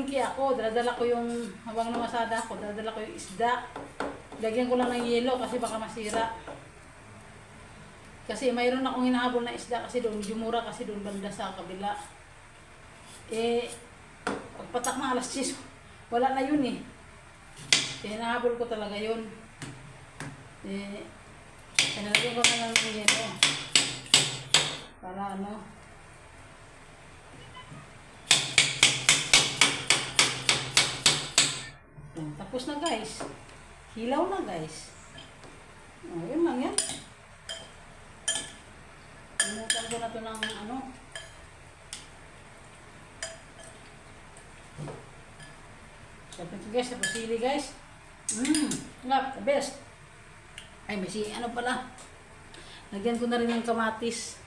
Nagmamalingki ako, dala ko yung, habang namasada ako, dala ko yung isda. Lagyan ko lang ng yelo kasi baka masira. Kasi mayroon akong hinahabol na isda kasi doon, medyo mura kasi doon banda sa kabila. Pagpatak na alas 10, wala na yun eh. Hinahabol ko talaga yun. Pinalagyan ko na lang ng yelo. Para ano. Tapos na guys. Hilaw na guys. Yun lang yan. Pinutan ko na ito ng ano. Sabi ito guys, tapos sili guys. Lap, the best. Ay, may ano pala. Lagyan ko na rin ng kamatis.